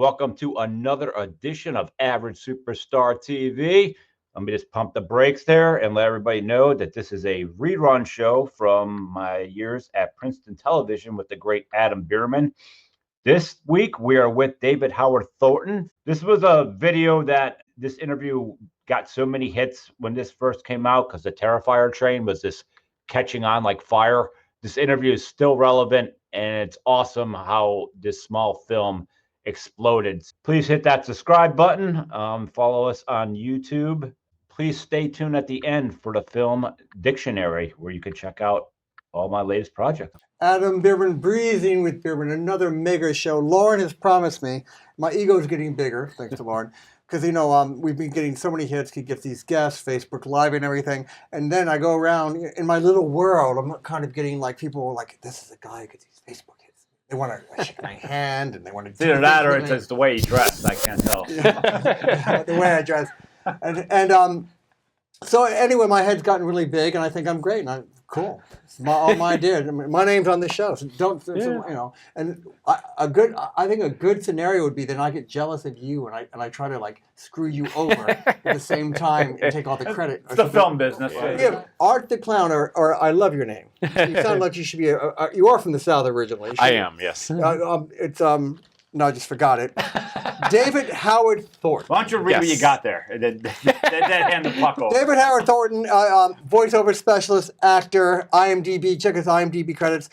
welcome to another edition of Average Superstar TV. Let me just pump the brakes there and let everybody know that this is a rerun show from my years at Princeton Television with the great Adam Bierman. This week, we are with David Howard Thornton. This was a video that this interview got so many hits when this first came out because the Terrifier train was just catching on like fire. This interview is still relevant, and it's awesome how this small film exploded. Please hit that subscribe button. Follow us on YouTube. Please stay tuned at the end for the film dictionary, where you can check out all my latest projects. Adam Bierman, Breathing with Bierman, another mega show. Lauren has promised me. My ego is getting bigger, thanks to Lauren. Because, you know, we've been getting so many hits. He gets these guests, Facebook Live and everything. And then I go around in my little world. I'm kind of getting like people like, this is a guy who gets these Facebook hits. They want to shake my hand and they want to do either that or it's just the way he dressed. I can't tell. Yeah, the way I dress. And so anyway, my head's gotten really big and I think I'm great. And cool. It's all my idea. I mean, my name's on the show. So you know. And I think a good scenario would be that I get jealous of you and I try to like screw you over at the same time and take all the credit. It's the film business. Yeah, Art the Clown, or I love your name. You sound like you should be. You are from the South originally. I am, yes. No, I just forgot it. David Howard Thornton. Why don't you read what you got there? Then hand the puck over. David Howard Thornton, voiceover specialist, actor, IMDb. Check his IMDb credits.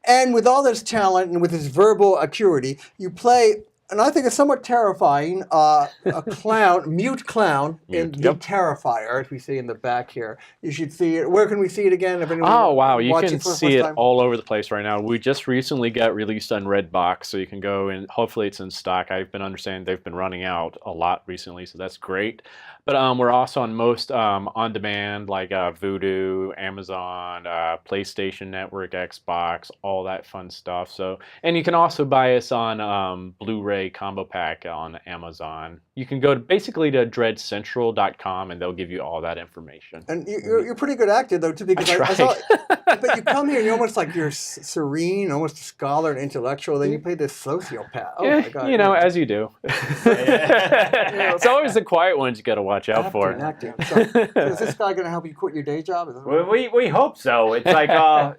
And with all this talent and with his verbal acuity, you play, and I think it's somewhat terrifying, a clown, mute clown in The Terrifier, as we see in the back here. You should see it. Where can we see it again? Oh, wow. You can see it all over the place right now. We just recently got released on Redbox, so you can go and hopefully it's in stock. I've been understanding they've been running out a lot recently, so that's great. But we're also on most on-demand, like Vudu, Amazon, PlayStation Network, Xbox, all that fun stuff. So, and you can also buy us on Blu-ray combo pack on Amazon. You can go basically to dreadcentral.com and they'll give you all that information. And you're a pretty good actor, though, too, because I saw, but you come here and you're almost like you're serene, almost a scholar and intellectual. Then you play this sociopath. Oh, yeah, my God. You know, as you do. It's always the quiet ones you got to watch out for. Acting. So is this guy going to help you quit your day job? We hope so. It's like,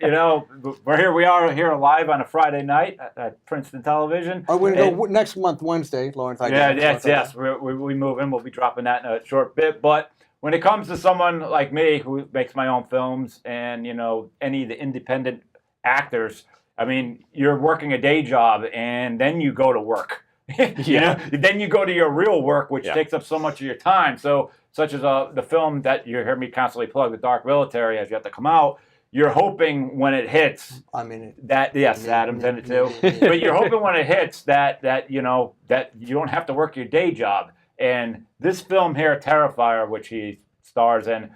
you know, we are here live on a Friday night at Princeton Television. Oh, we're going to go next month, Wednesday, Lawrence. Yes. We move in. We'll be dropping that in a short bit. But when it comes to someone like me who makes my own films and, you know, any of the independent actors, I mean, you're working a day job and then you go to work. You know, then you go to your real work, which takes up so much of your time. So, such as the film that you hear me constantly plug, The Dark Military, as you have to come out. You're hoping when it hits, Adam's in it too. But you're hoping when it hits that you know that you don't have to work your day job. And this film here, Terrifier, which he stars in,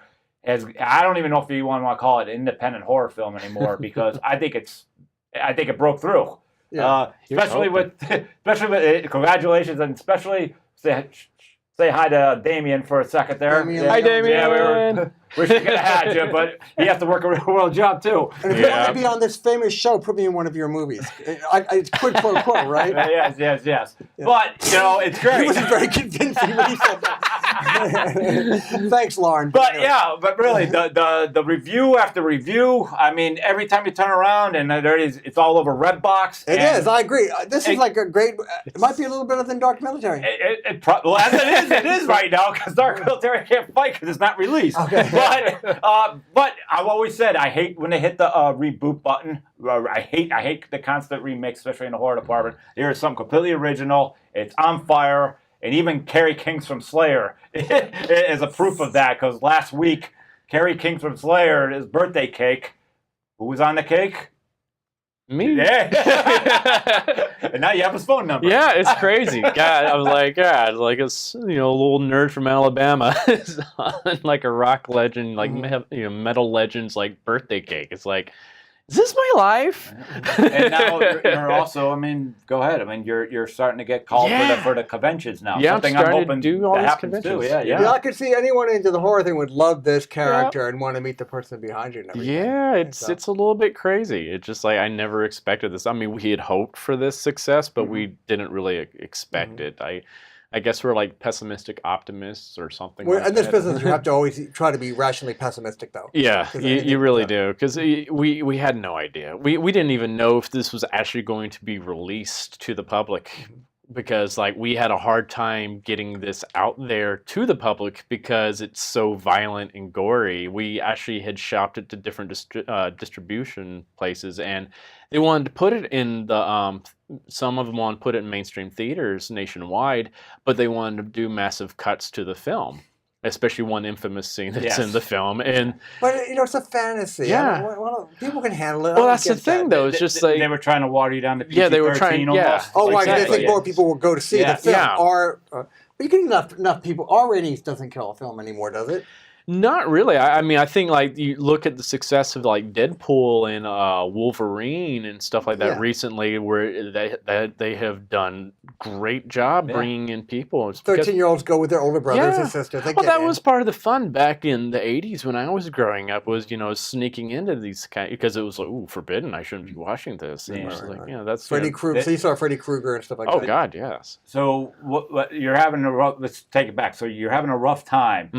I don't even know if you want to call it independent horror film anymore because I think it broke through. Yeah. Especially with congratulations, and especially say hi to Damien for a second there. Hi, Damien. Yeah, we should have had you, but he has to work a real world job too. And if you want to be on this famous show, put me in one of your movies. It's quid pro quo, right? Yes. Yeah. But, you know, it's great. He wasn't very convincing when he said that. Thanks, Lauren. But but really, the review after review, I mean, every time you turn around and there it is, it's all over Redbox. It is, I agree. This is like a great, it might be a little better than Dark Military. Well, as it is right now, because Dark Military can't fight because it's not released. Okay. But I've always said I hate when they hit the reboot button. I hate the constant remix, especially in the horror department. Here is something completely original. It's on fire, and even Kerry Kings from Slayer is a proof of that. Because last week, Kerry Kings from Slayer, his birthday cake. Who was on the cake? Me? Yeah. And now you have his phone number. Yeah, it's crazy. God, I was like, God, like a little nerd from Alabama is on like a rock legend, like metal legend's like birthday cake. It's like, is this my life? And now you're also, I mean, go ahead. I mean, you're starting to get called for the conventions now. Yeah, Something I'm I'm starting hoping to do all these happens conventions. too. Yeah, I could see anyone into the horror thing would love this character and want to meet the person behind you and everything. Yeah, it's a little bit crazy. It's just like I never expected this. I mean, we had hoped for this success, but we didn't really expect it. I guess we're like pessimistic optimists or something. Well, like in this that. business, you have to always try to be rationally pessimistic, though. Yeah, you really do, because we had no idea. We didn't even know if this was actually going to be released to the public, because like we had a hard time getting this out there to the public because it's so violent and gory. We actually had shopped it to different distribution places, and they wanted to put it in the some of them wanted to put it in mainstream theaters nationwide, but they wanted to do massive cuts to the film, especially one infamous scene that's in the film. And but it's a fantasy. Yeah, well, people can handle it. Well, that's the thing, though. It's just like they were trying to water you down to PG-13 they were trying. almost. Oh, like why? Do they think more people will go to see the film? Yeah. Or but you get enough people. R ratings doesn't kill a film anymore, does it? Not really. I mean, I think like you look at the success of like Deadpool and Wolverine and stuff like that recently, where they have done great job bringing in people. 13-year-olds go with their older brothers and sisters. Well, that was part of the fun back in the '80s when I was growing up. Was sneaking into these because it was like, ooh, forbidden. I shouldn't be watching this. And that's Freddy Krueger. So you saw Freddy Krueger and stuff like that. Oh God, yes. So what you're having a rough? Let's take it back. So you're having a rough time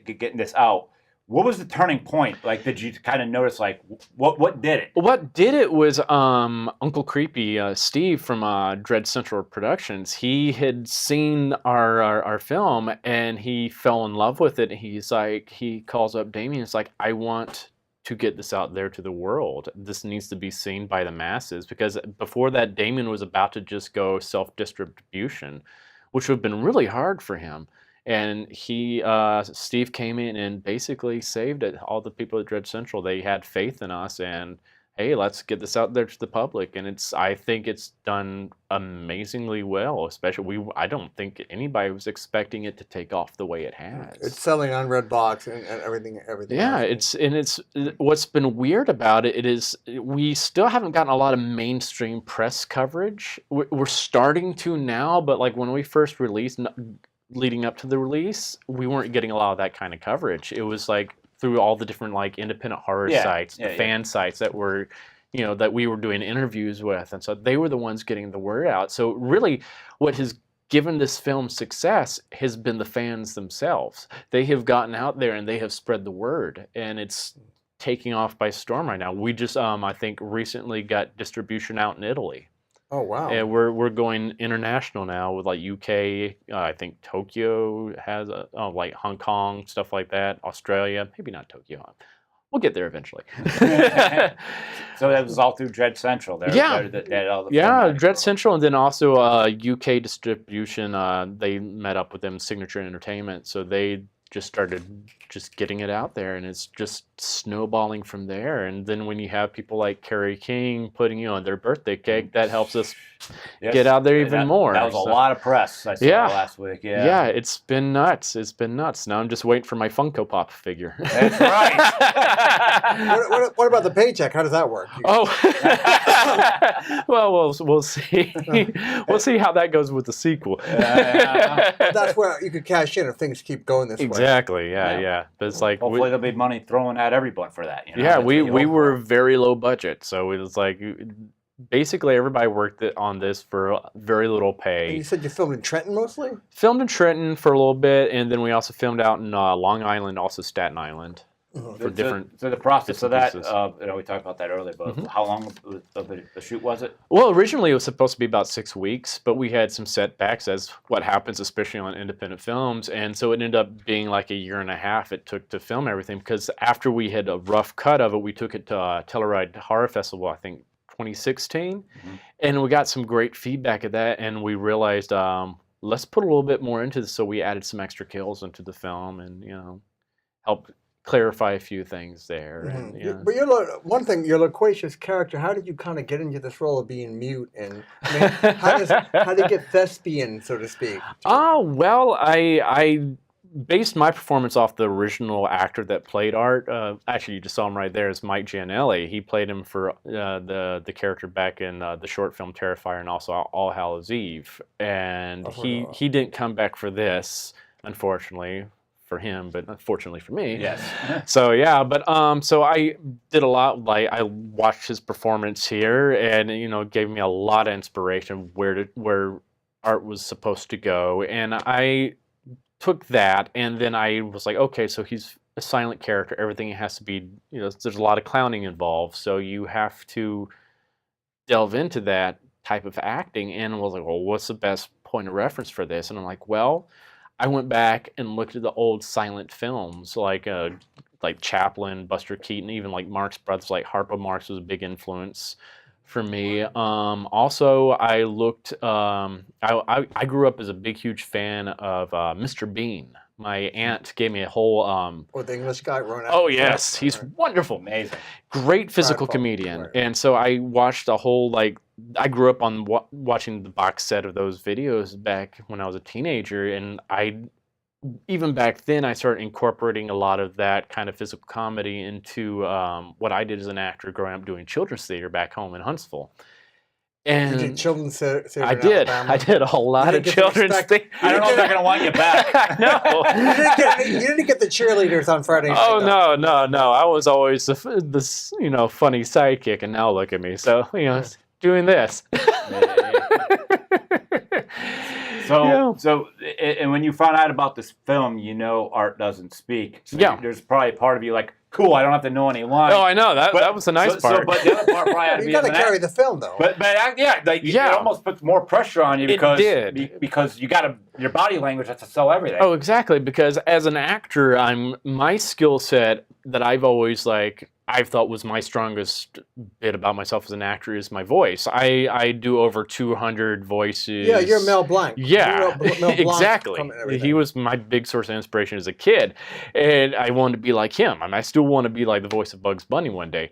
getting this out. What was the turning point? Like, did you kind of notice, like, what did it? What did it was Uncle Creepy, Steve from Dread Central Productions. He had seen our film, and he fell in love with it. He's like, he calls up Damien. It's like, I want to get this out there to the world. This needs to be seen by the masses, because before that, Damien was about to just go self-distribution, which would have been really hard for him. And Steve came in and basically saved it. All the people at Dread Central, they had faith in us, and hey, let's get this out there to the public. And I think it's done amazingly well. Especially, I don't think anybody was expecting it to take off the way it has. It's selling on Redbox and everything. Yeah, else. it's what's been weird about it is we still haven't gotten a lot of mainstream press coverage. We're starting to now, but like when we first released, leading up to the release, we weren't getting a lot of that kind of coverage. It was like through all the different like independent horror sites, the fan sites that were, that we were doing interviews with, and so they were the ones getting the word out. So really, what has given this film success has been the fans themselves. They have gotten out there and they have spread the word, and it's taking off by storm right now. We just, I think, recently got distribution out in Italy. Oh wow! And we're going international now with like UK. I think Tokyo has like Hong Kong, stuff like that. Australia, maybe not Tokyo. We'll get there eventually. So that was all through Dread Central. Dread Central, and then also UK distribution. They met up with them, Signature Entertainment, so they just started getting it out there, and it's just snowballing from there. And then when you have people like Carrie King putting their birthday cake, that helps us get out there even more. That was a lot of press I saw last week. Yeah, it's been nuts. It's been nuts. Now I'm just waiting for my Funko Pop figure. That's right. What about the paycheck? How does that work? Well, we'll see. We'll see how that goes with the sequel. That's where you could cash in if things keep going this way. Exactly. Yeah. But it's like hopefully there'll be money thrown at everyone for that. Yeah, we were very low budget, so it was like basically everybody worked on this for very little pay. And you said you filmed in Trenton mostly? Filmed in Trenton for a little bit, and then we also filmed out in Long Island, also Staten Island. For different. So the process of that, we talked about that earlier, but how long of the shoot was it? Well, originally it was supposed to be about 6 weeks, but we had some setbacks, as what happens, especially on independent films, and so it ended up being like a year and a half it took to film everything, because after we had a rough cut of it, we took it to Telluride Horror Festival, I think 2016, and we got some great feedback of that, and we realized let's put a little bit more into this, so we added some extra kills into the film, and help clarify a few things there. And, but one thing, your loquacious character, how did you kind of get into this role of being mute? And how do you get thespian, so to speak? Oh, well, I based my performance off the original actor that played Art. Actually, you just saw him right there. Is Mike Gianelli. He played him for the character back in the short film Terrifier and also All Hallows Eve. And he didn't come back for this, unfortunately for him, but unfortunately for me. Yes. So yeah, but so I did a lot. Like I watched his performance here, and gave me a lot of inspiration where Art was supposed to go, and I took that, and then I was like, okay, so he's a silent character. Everything has to be, there's a lot of clowning involved, so you have to delve into that type of acting. And I was like, well, what's the best point of reference for this? And I'm like, well, I went back and looked at the old silent films like Chaplin, Buster Keaton, even like Marx Brothers, like Harpo Marx was a big influence for me. Also, I looked. I grew up as a big, huge fan of Mr. Bean. My aunt gave me a whole. The English guy, Ron. Oh yes, he's wonderful, Amazing, great physical comedian. Right. And so I watched a whole I grew up on watching the box set of those videos back when I was a teenager, and even back then, I started incorporating a lot of that kind of physical comedy into what I did as an actor growing up doing children's theater back home in Huntsville. And you did children's theater I did. I did a whole lot of children's theater. I don't know if they're going to want you back. No. You didn't get the cheerleaders on Friday night. Oh, no. I was always this funny sidekick, and now look at me. So, doing this. So, and when you found out about this film, Art doesn't speak. So there's probably a part of you like, cool, I don't have to know any lines. Oh, I know. That was the nice part. But the other part probably had to be... You got to carry the film, though. It almost puts more pressure on you because you got your body language has to sell everything. Oh, exactly. Because as an actor, my skill set that I've always I thought was my strongest bit about myself as an actor is my voice. I do over 200 voices. Yeah, you're Mel Blanc. Yeah, Mel Blanc exactly. He was my big source of inspiration as a kid, and I wanted to be like him. I still want to be like the voice of Bugs Bunny one day.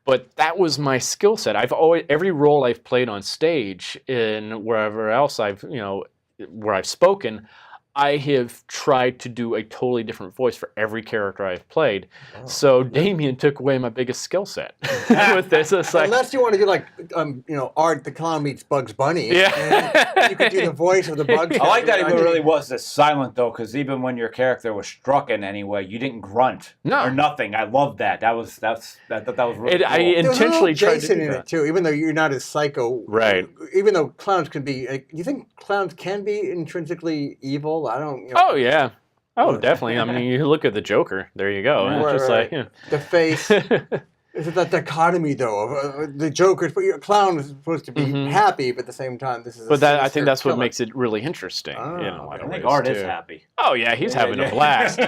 But that was my skill set. Every role I've played on stage and wherever else where I've spoken, I have tried to do a totally different voice for every character I've played. Oh. So Damien took away my biggest skill set with this. It's unless you want to do Art the Clown meets Bugs Bunny. Yeah. And you could do the voice of the Bugs. I like that it really was this silent though, because even when your character was struck in any way, you didn't grunt or nothing. I love that. I thought that was really cool. I intentionally tried to do in that. It too, even though you're not as psycho. Right. Even though clowns can be, you think clowns can be intrinsically evil? I don't. Oh yeah. Oh, definitely. I mean, you look at the Joker. There you go. Right, it's just the face. Is it that dichotomy though of the Joker? But your clown is supposed to be happy, but at the same time, this is. But I think that's what makes it really interesting. I think Art is happy. Oh yeah, he's having a blast.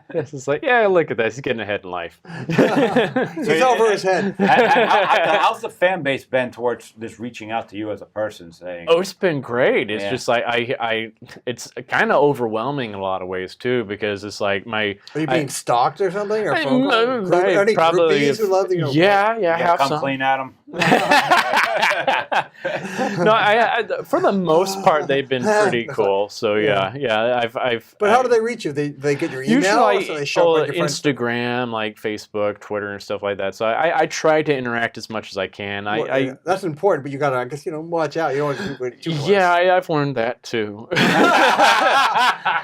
It's just like, look at this. He's getting ahead in life. He's over his head. How's the fan base been towards this reaching out to you as a person, saying? Oh, it's been great. It's just like it's kind of overwhelming in a lot of ways too, because it's like Are you being stalked or something? Or any probably. Groupies who love I have come some. clean at them. No, for the most part, they've been pretty cool. So I've. But how do they reach you? They get your email, usually, or so they show up on your Instagram, like Facebook, Twitter, and stuff like that. So I try to interact as much as I can. That's important, but you gotta, I guess, watch out. You don't want to do too much. Yeah, I've learned that too.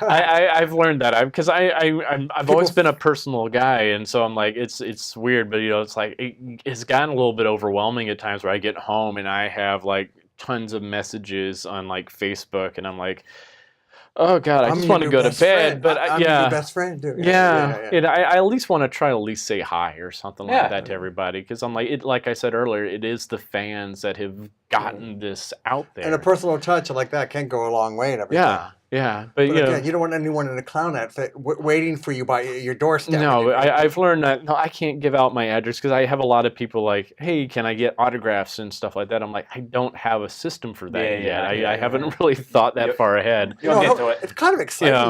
I've learned that because I've always been a personal guy, and so I'm like, it's weird, but it's like it's gotten a little bit overwhelming at times where I get home and I have like tons of messages on like Facebook, and I'm like, oh God, I just want to go to bed. But I'm your best friend, dude. Yeah. I at least want to try to at least say hi or something like that to everybody, because I'm like, like I said earlier, it is the fans that have gotten this out there. And a personal touch like that can go a long way and everything. Yeah, but again, you don't want anyone in a clown outfit waiting for you by your doorstep. No, I've learned that I can't give out my address because I have a lot of people like, hey, can I get autographs and stuff like that? I'm like, I don't have a system for that yet. I haven't really thought that far ahead. You'll get to it. It's kind of exciting.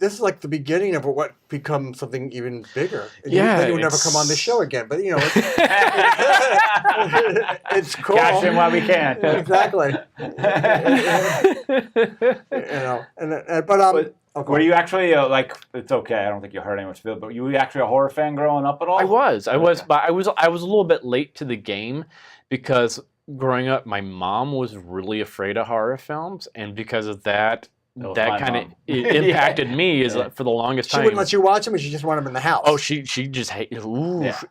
This is like the beginning of what becomes something even bigger. You would never come on this show again, but it's cool. Cash in while we can. Exactly. Were you actually like? It's okay. I don't think you hurt anyone's feelings. But were you actually a horror fan growing up at all? I was, but I was a little bit late to the game because growing up, my mom was really afraid of horror films, and because of that. That kind of impacted me for the longest time. She wouldn't let you watch them, or she just wanted them in the house. Oh, she just hated.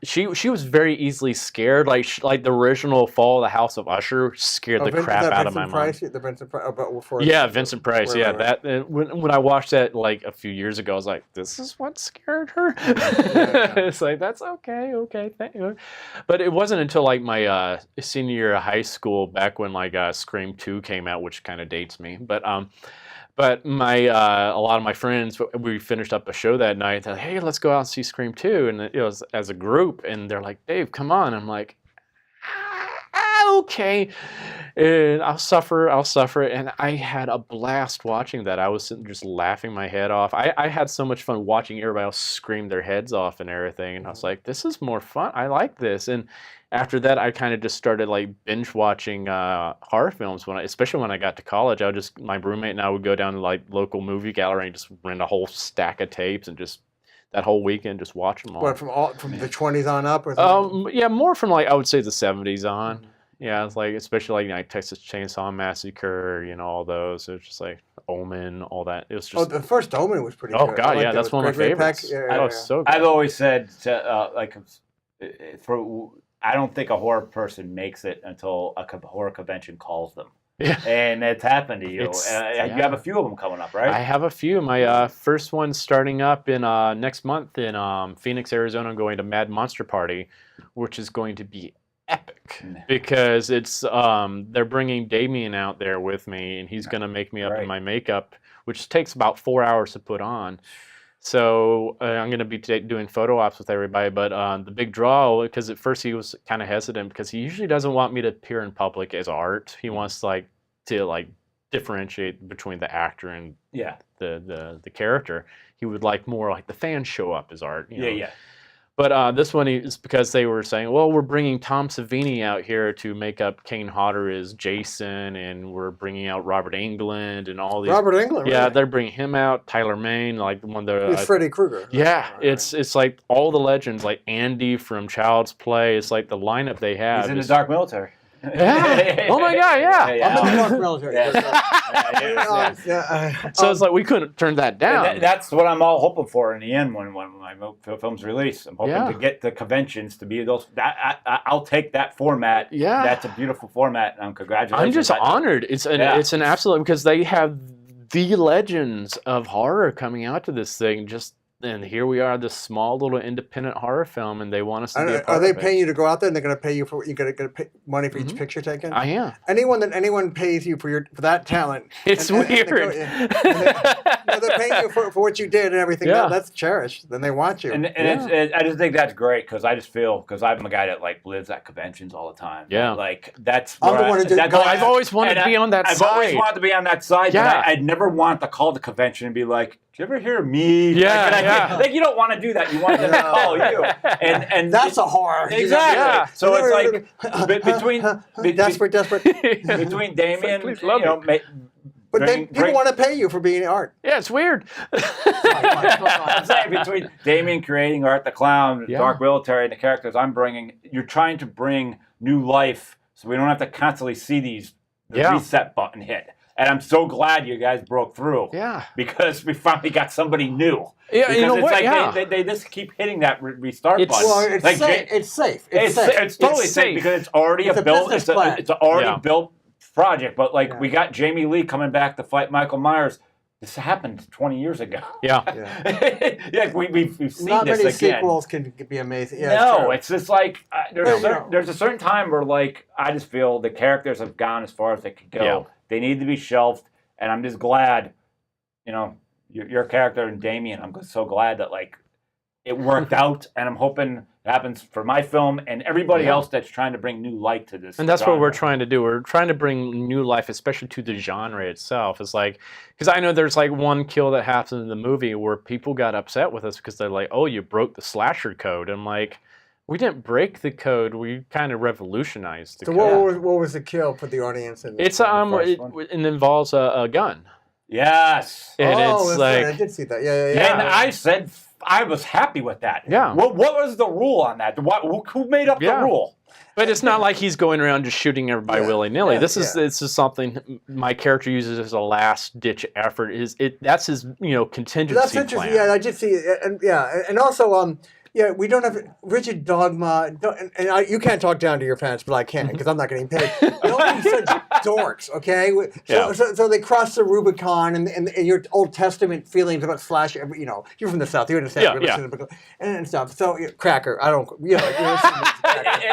She was very easily scared. Like the original Fall of the House of Usher scared the crap out of my mom. Vincent Price. When I watched that like a few years ago, I was like, this is what scared her. It's like that's okay, thank you. But it wasn't until like my senior year of high school, back when like Scream 2 came out, which kind of dates me, But a lot of my friends, we finished up a show that night. They're like, hey, let's go out and see Scream 2. And it was as a group. And they're like, Dave, come on. I'm like, okay. And I'll suffer. And I had a blast watching that. I was sitting just laughing my head off. I had so much fun watching everybody else scream their heads off and everything. And I was like, this is more fun. I like this. And after that, I kind of just started like binge watching horror films. Especially when I got to college, my roommate and I would go down to like local movie gallery and just rent a whole stack of tapes and just that whole weekend just watch them all. What, from the 20s on up, or yeah, more from like I would say the 70s on. Mm-hmm. Yeah, it's like especially like Texas Chainsaw Massacre, all those. It was just like Omen, all that. It was just. Oh, the first Omen was pretty good. Oh God, yeah, that's one of my favorites. So good. I've always said I don't think a horror person makes it until a horror convention calls them. Yeah. And it's happened to you. You have a few of them coming up, right? I have a few. My first one's starting up in next month in Phoenix, Arizona. I'm going to Mad Monster Party, which is going to be epic because it's they're bringing Damien out there with me, and he's going to make me up in my makeup, which takes about 4 hours to put on. So I'm going to be doing photo ops with everybody, but the big draw, because at first he was kind of hesitant because he usually doesn't want me to appear in public as art. He wants to differentiate between the actor and the character. He would like more like the fans show up as art. Yeah. But this one is because they were saying, well, we're bringing Tom Savini out here to make up Kane Hodder as Jason, and we're bringing out Robert Englund and all these. Robert Englund, yeah, really? They're bringing him out. Tyler Mane, like one of the. He's Freddy Krueger. Yeah, it's like all the legends, like Andy from Child's Play. It's like the lineup they have. He's in the Dark Military. Yeah. Oh my God. Yeah. I'm in the Dark Military. So it's like we couldn't turn that down. That's what I'm all hoping for in the end when my film's released. I'm hoping to get the conventions to be those. I'll take that format. Yeah. That's a beautiful format, and congratulations. I'm just honored. It's an absolute because they have the legends of horror coming out to this thing. And here we are, this small little independent horror film, and they want us to be a part of it. Are they paying you to go out there, and they're going to pay you for you got to pay money for each picture taken? I am. Anyone pays you for that talent. It's weird. They're paying you for what you did and everything. Yeah. That's cherished. Then they want you. And I just think that's great because I just feel because I'm a guy that lives at conventions all the time. Yeah. Like that's. I've always wanted to be on that side. I've always wanted to be on that side. Yeah. I'd never want to call the convention and be like, "Do you ever hear me?" Yeah. Like you don't want to do that. You want them to call you. And that's a horror. Exactly. Yeah. So it's like between desperate. Between Damien, But people want to pay you for being art. Yeah, it's weird. I'm saying between Damien creating Art the Clown, Dark Military, and the characters I'm bringing, you're trying to bring new life so we don't have to constantly see the reset button hit. And I'm so glad you guys broke through. Yeah. Because we finally got somebody new. Yeah, because you know it's what? Like they just keep hitting that restart button. Well, it's safe. It's totally safe because it's already it's already built project. But we got Jamie Lee coming back to fight Michael Myers. This happened 20 years ago. Yeah. We've seen Not this many again. Sequels can be amazing. Yeah, no, it's just like there's a certain time where I just feel the characters have gone as far as they could go. Yeah. They need to be shelved, and I'm just glad, your character and Damien. I'm so glad that it worked out, and I'm hoping it happens for my film and everybody else that's trying to bring new light to this. And that's what we're trying to do. We're trying to bring new life, especially to the genre itself. It's because I know there's one kill that happened in the movie where people got upset with us because they're like, "Oh, you broke the slasher code." I'm like, we didn't break the code. We kind of revolutionized the code. So what was the kill for the audience? It involves a gun. Yes. And oh, it's that's right. like, I did see that. Yeah. And I said I was happy with that. Yeah. What was the rule on that? Who made up the rule? but it's not like he's going around just shooting everybody willy-nilly. This is something my character uses as a last-ditch effort. That's his contingency That's interesting. plan. Yeah, I did see it. And also we don't have rigid dogma. You can't talk down to your parents, but I can because I'm not getting paid. Don't be such dorks, okay? So they cross the Rubicon and your Old Testament feelings about slash. You're from the South. You understand? And stuff. So cracker. I don't.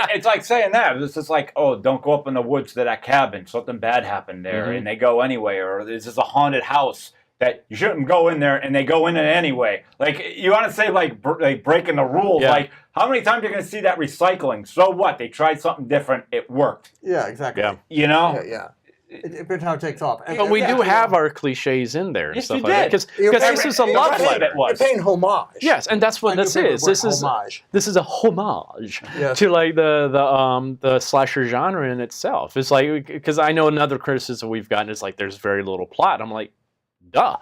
It's like saying that. It's just like, oh, don't go up in the woods to that cabin. Something bad happened there, and they go anyway. Or this is a haunted house that you shouldn't go in there, and they go in it anyway. Like, you want to say, like breaking the rules. Yeah. Like, how many times are you going to see that recycling? So what? They tried something different. It worked. Yeah, exactly. Yeah. You know? Yeah. It depends how it takes off. But we do have our cliches in there and Yes, stuff you like that. did. Because this is a love letter. You're paying homage. Yes, and that's what this is. This is a homage to like the slasher genre in itself. It's like, because I know another criticism we've gotten is like there's very little plot. I'm like, duh.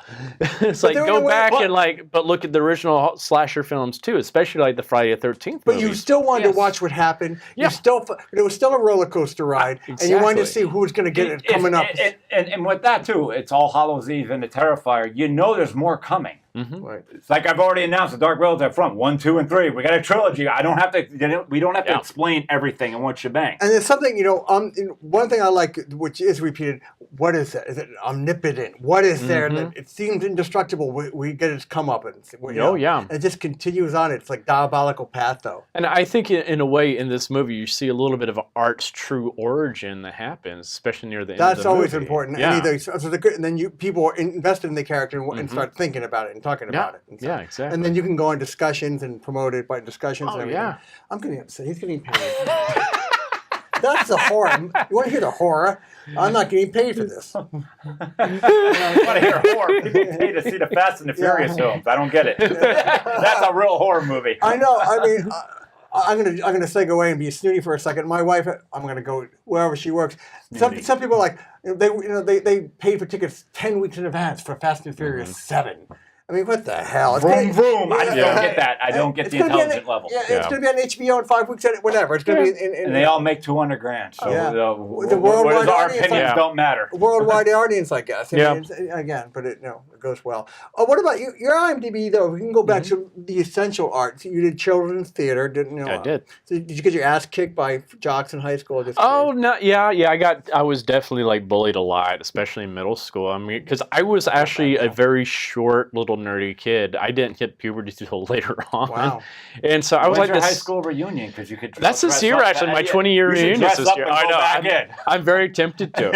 It's like go back and but look at the original slasher films too, especially like the Friday the 13th But you still wanted to watch what happened. Yeah. It was still a roller coaster ride, and you wanted to see who was going to get it coming up. And with that too, it's All Hallows Eve and the Terrifier. You know there's more coming. Right. It's like I've already announced the Dark Worlds up front, 1, 2, and 3. We got a trilogy. We don't have to explain everything in one shebang. And there's something, one thing I like, which is repeated. What is that? Is it omnipotent? What is there that it seems indestructible? We get its come up, and it just continues on. It's like diabolical path, though. And I think in a way in this movie you see a little bit of art's true origin that happens, especially near the end of the movie. That's always important. Yeah. And then people are invested in the character and start thinking about it and talking about it. And yeah, exactly. And then you can go on discussions and promote it by discussions and everything. Yeah. I'm getting upset. He's getting paid. That's the horror. You want to hear the horror? I'm not getting paid for this. I want to hear horror. People pay to see the Fast and the Furious films. I don't get it. That's a real horror movie. I know. I mean, I'm gonna segue away and be snooty for a second. My wife, I'm gonna go wherever she works. Some people are like they paid for tickets 10 weeks in advance for Fast and Furious 7. I mean, what the hell? Vroom, vroom. I just don't get that. I don't get the intelligent level. Yeah, it's going to be on HBO in 5 weeks, whatever. It's going to be and they all make $200,000. So the worldwide our audience, opinions don't matter. Worldwide audience, I guess. Again, but it goes well. What about you? Your IMDb, though, we can go back to the essential arts. You did children's theater, didn't you? I did. So did you get your ass kicked by jocks in high school? No, yeah. I was definitely like bullied a lot, especially in middle school. I mean, because I was actually a very short little nerdy kid. I didn't hit puberty until later on. Wow. And so I was like your this high school reunion, because you could. That's this year, actually. My 20-year reunion is this year. I know. I'm very tempted to.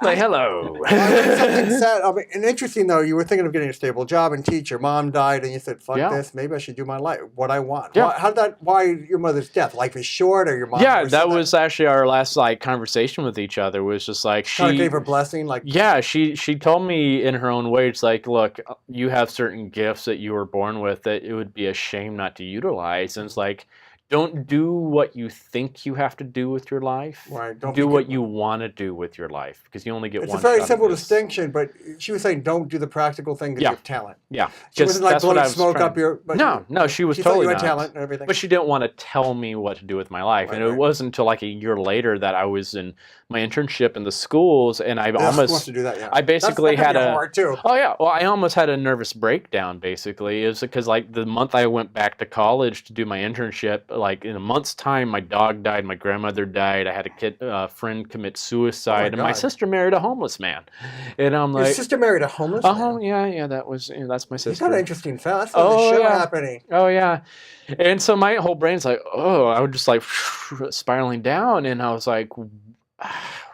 Like, hello. Something sad. I mean, and interesting though. You were thinking of getting a stable job and teach. Your mom died, and you said, "Fuck this. Maybe I should do my life. What I want." Yeah. Why your mother's death? Life is short, or your mom? Yeah, that was actually our last conversation with each other. Was just like she gave her blessing. She told me in her own way. It's like, look, you have certain gifts that you were born with that it would be a shame not to utilize. And it's like, don't do what you think you have to do with your life. Right. Do what you want to do with your life, because you only get one shot. It's a very simple distinction, but she was saying don't do the practical thing because you have talent. Yeah. She wasn't like blowing smoke up your... No, she was totally you had not. talent and everything. But she didn't want to tell me what to do with my life. And it wasn't until like a year later that I was in my internship in the schools, and I almost... to do that, I basically had a... hard too. Oh, yeah. Well, I almost had a nervous breakdown, basically. It was because like the month I went back to college to do my internship, like in a month's time, my dog died, my grandmother died, I had a friend commit suicide, and my sister married a homeless man. And I'm like... Your sister married a homeless man? Oh, yeah, that's my sister. You've got an interesting family. That's not the show happening. Oh, yeah. And so my whole brain's like, I was just like spiraling down, and I was like...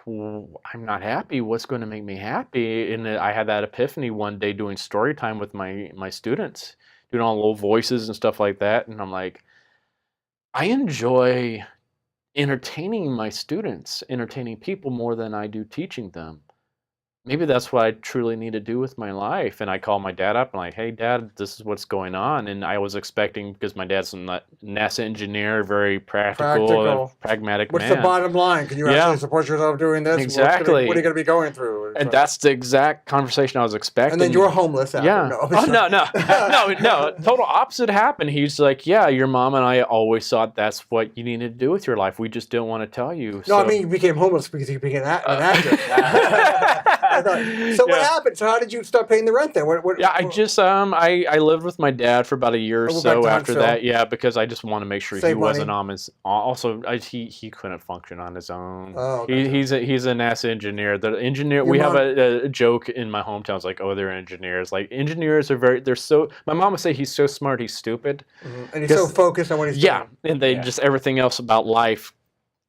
I'm not happy. What's going to make me happy? And I had that epiphany one day doing story time with my students, doing all little voices and stuff like that. And I'm like, I enjoy entertaining my students, entertaining people more than I do teaching them. maybe that's what I truly need to do with my life. And I called my dad up and like, hey, Dad, this is what's going on. And I was expecting, because my dad's a NASA engineer, very practical. And pragmatic What's man. the bottom line? Can you actually support yourself doing this? Exactly. What are you going to be going through? And that's the exact conversation I was expecting. And then you're homeless after. Yeah. No. Oh, no. Total opposite happened. He's like, yeah, your mom and I always thought that's what you needed to do with your life. We just didn't want to tell you. No, I mean, you became homeless because you became an actor. So what happened? So how did you start paying the rent then? I just I lived with my dad for about a year or so after that. Yeah, because I just want to make sure he wasn't on his. Also, he couldn't function on his own. Oh, okay. He's a NASA engineer. The engineer. We have a joke in my hometown. It's like, oh, they're engineers. Like engineers are they're so. My mom would say he's so smart, he's stupid. Mm-hmm. And he's so focused on what he's doing. Yeah, and they just everything else about life.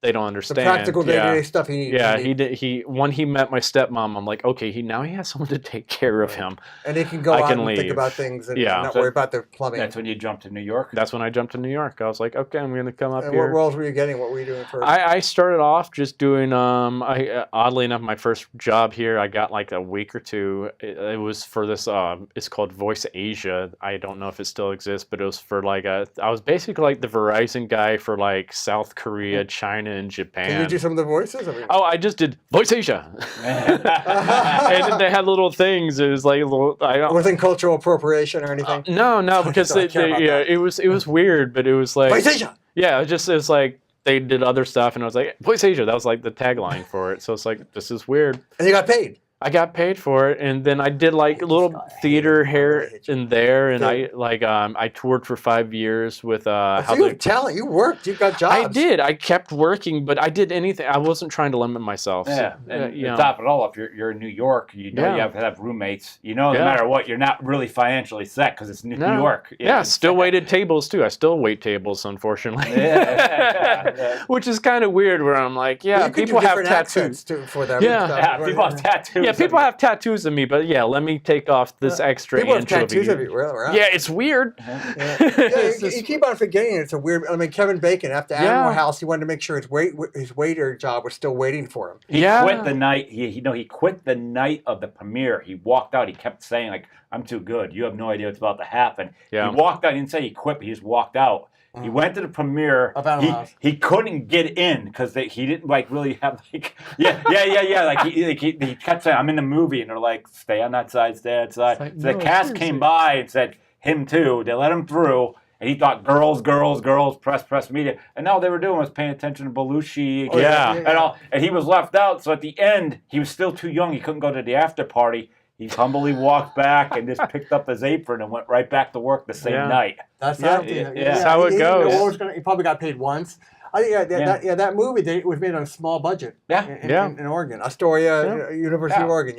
They don't understand. The practical day-to-day stuff he needs. Yeah, he did. When he met my stepmom, I'm like, okay, now he has someone to take care of him. And he can go out and think about things and not worry about the plumbing. That's when you jumped to New York? That's when I jumped to New York. I was like, okay, I'm going to come up here. What roles were you getting? What were you doing first? I started off just doing, oddly enough, my first job here, I got like a week or two. It was for this, it's called Voice Asia. I don't know if it still exists, but it was for like I was basically like the Verizon guy for like South Korea, China, and Japan. Can you do some of the voices? I just did Voice Asia. And they had little things. It was like a little. Wasn't cultural appropriation or anything? No, because it was weird, but it was like Voice Asia. Yeah, it was like they did other stuff, and I was like Voice Asia. That was like the tagline for it. So it's like, this is weird. And you got paid. I got paid for it, and then I did like a little theater here and there, and I toured for 5 years with. So you have talent. You worked. You got jobs. I did. I kept working, but I did anything. I wasn't trying to limit myself. Yeah, and to top it all, if you're in New York, you have to have roommates. No matter what, you're not really financially set because it's New York. Yeah, still waited tables too. I still wait tables, unfortunately. Which is kind of weird. Where I'm like, people have tattoos too for them. Yeah, people have tattoos. Yeah, people have tattoos of me, but let me take off this extra people inch have tattoos of you. Right? Yeah, it's weird. You keep on forgetting it's a weird. I mean, Kevin Bacon after Animal House, he wanted to make sure his waiter job was still waiting for him. He quit the night. He quit the night of the premiere. He walked out. He kept saying like, "I'm too good. You have no idea what's about to happen." Yeah. He walked out. He didn't say he quit, but he just walked out. He went to the premiere. He couldn't get in because he didn't like really have like like he kept saying, "I'm in the movie," and they're like, "Stay on that side, stay outside." Like, so the cast came by and said, "Him too." They let him through, and he thought, "Girls, press, media," and all they were doing was paying attention to Belushi, and all. And he was left out. So at the end, he was still too young. He couldn't go to the after party. He humbly walked back and just picked up his apron and went right back to work the same night. That's how it goes. He probably got paid once. That movie was made on a small budget. In Oregon, Astoria, University of Oregon.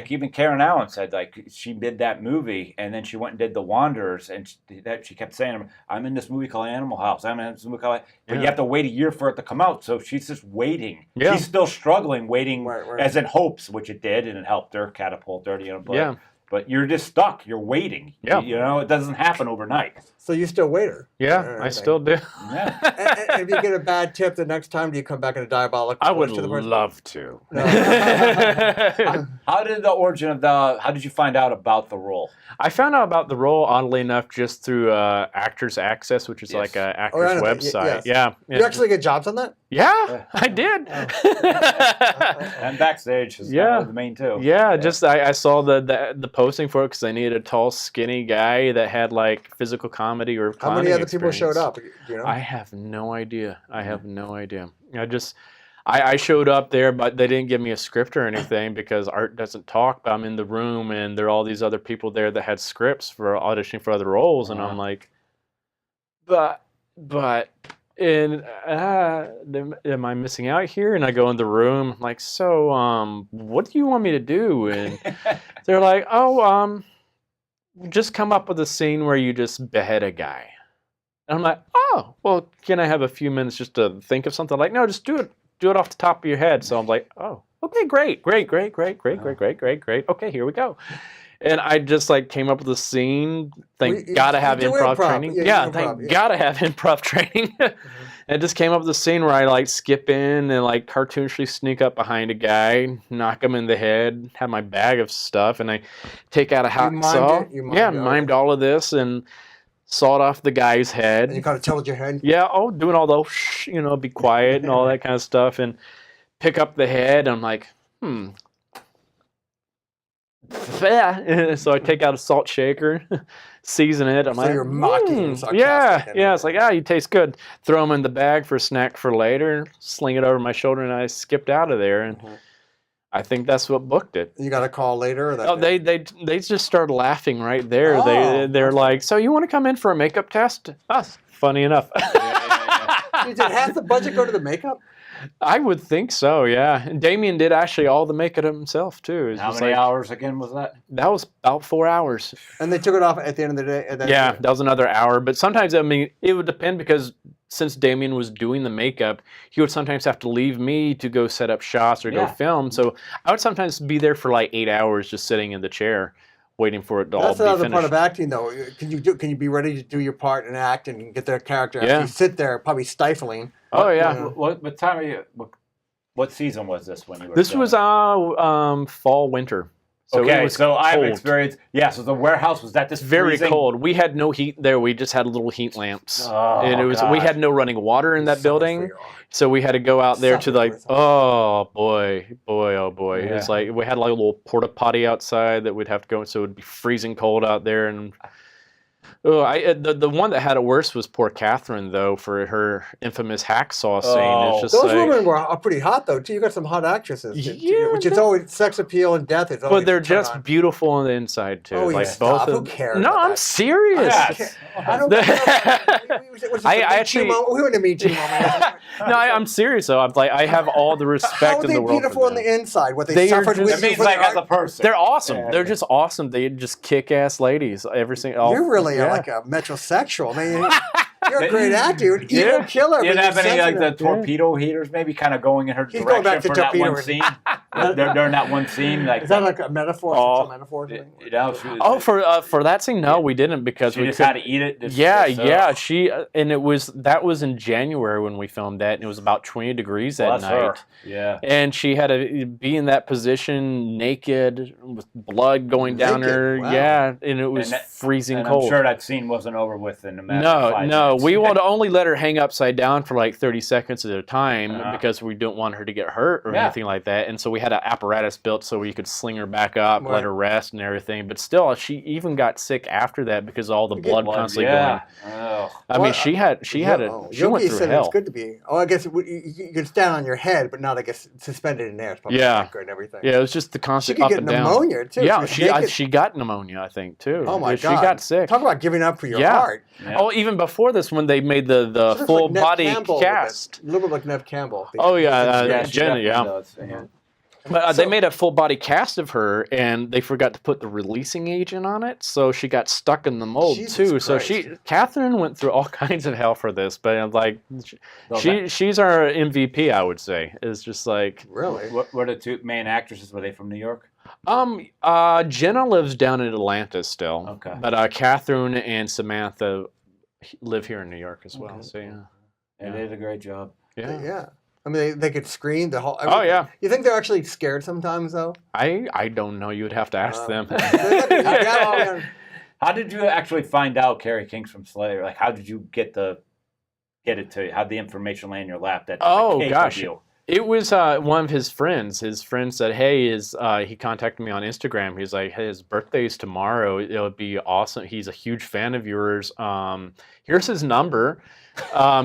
Even Karen Allen said like she did that movie and then she went and did The Wanderers and she kept saying, "I'm in this movie called Animal House. I'm in this movie called," but you have to wait a year for it to come out. So she's just waiting. Yeah. She's still struggling, waiting as in hopes, which it did, and it helped her catapult her. But you're just stuck. You're waiting. Yeah. It doesn't happen overnight. So you still waiter? Yeah, I still do. Yeah. and if you get a bad tip the next time, do you come back in a diabolical? I would love to. No. How did you find out about the role? I found out about the role, oddly enough, just through Actors Access, which is like an actor's website. Yes. Yeah. You actually get jobs on that? Yeah, I did. And backstage is the main too. Yeah, just I saw the posting for it because I needed a tall, skinny guy that had like physical comedy or How many other people showed up? I have no idea. I showed up there, but they didn't give me a script or anything because Art doesn't talk. But I'm in the room, and there are all these other people there that had scripts for auditioning for other roles, and I'm like, am I missing out here? And I go in the room, like, so, what do you want me to do? And they're like, just come up with a scene where you just behead a guy. And I'm like, oh, well, can I have a few minutes just to think of something? Like, no, just do it off the top of your head. So I'm like, oh, okay, great. Okay, here we go. And I just like came up with a scene. Thank God I have improv training. Thank God I have improv training. And it just came up with the scene where I like skip in and like cartoonishly sneak up behind a guy, knock him in the head, have my bag of stuff, and I take out a hacksaw. Mimed all of this and sawed off the guy's head. And you kind of tilted your head? Yeah, doing all those, be quiet and all that kind of stuff, and pick up the head. I'm like, So I take out a salt shaker, season it. I'm you're mocking him. Yeah. It's like, you taste good. Throw them in the bag for a snack for later, sling it over my shoulder, and I skipped out of there. And I think that's what booked it. You got a call later? Or they just started laughing right there. They're like, so you want to come in for a makeup test? Funny enough. Did half the budget go to the makeup? I would think so, yeah. And Damien did actually all the makeup himself, too. How many hours again was that? That was about 4 hours. And they took it off at the end of the day? Yeah, that was another hour. But sometimes, it would depend because since Damien was doing the makeup, he would sometimes have to leave me to go set up shots or go film. So I would sometimes be there for like 8 hours just sitting in the chair waiting for it to all be finished. That's another part of acting, though. Can you be ready to do your part and act and get their character? Yeah. You sit there probably stifling. Oh, yeah. What time are you? What season was this when you were? This was fall, winter. So okay, so I've experienced. Yeah, so the warehouse was that just very freezing? cold. We had no heat there. We just had little heat lamps, and it was we had no running water in that building, so we had to go out there to like oh boy. Yeah. It's like we had like a little porta potty outside that we'd have to go, so it would be freezing cold out there. And the one that had it worse was poor Catherine, though, for her infamous hacksaw scene. It's just those women were pretty hot, though, too. You got some hot actresses, which is always sex appeal and death. But they're just beautiful on the inside, too. Oh, like stop. Who cares? No, I'm serious. Yes. I don't actually. We went to meet you, Mama. No, I'm serious, though. I'm like, I have all the respect in the world. How are they beautiful on the inside? What they suffered with you for as a person. They're awesome. Yeah. They're just awesome. They just kick-ass ladies. You're really like a metrosexual. I mean, you're a great actor. You're a killer. You didn't have any like the torpedo heaters maybe kind of going in her direction for that one scene? During that one scene? Like, is that like a metaphor? Oh, a metaphor for that scene, no, we didn't because we just had to eat it. That was in January when we filmed that, and it was about 20 degrees that night. Her. Yeah. And she had to be in that position naked with blood going down her. Wow. Yeah, and it was freezing cold. I'm sure that scene wasn't over with in a matter of 5 minutes. We would only let her hang upside down for like 30 seconds at a time because we don't want her to get hurt or anything like that. And so we had an apparatus built so we could sling her back up, let her rest and everything. But still, she even got sick after that because of all the blood constantly going. I mean, she went through hell. It's good to be. Oh, I guess you can stand on your head, but not, I guess, suspended in air. And everything. Yeah, it was just the constant up and down. She could get pneumonia, too. Yeah, she got pneumonia, I think, too. Oh, my God. She got sick. Talk about giving up for your heart. Yeah. Oh, even before this, when they made the full body cast. A little bit like Neve Campbell. Oh, yeah. Jenny, But they made a full body cast of her, and they forgot to put the releasing agent on it, so she got stuck in the mold too. So Catherine went through all kinds of hell for this, but like she's our MVP, I would say. It's just like really. What were the two main actresses? Were they from New York? Jenna lives down in Atlanta still. Okay. But Catherine and Samantha live here in New York as well. Okay. So they did a great job. Yeah. I mean, they could scream the whole. Oh yeah. You think they're actually scared sometimes, though? I don't know. You would have to ask them. How did you actually find out Carrie King's from Slayer? Like, how did you get it to you? How did the information land in your lap? Gosh. It was one of his friends. His friend said, "Hey, he contacted me on Instagram. He's like, hey, his birthday's tomorrow. It would be awesome. He's a huge fan of yours. Here's his number.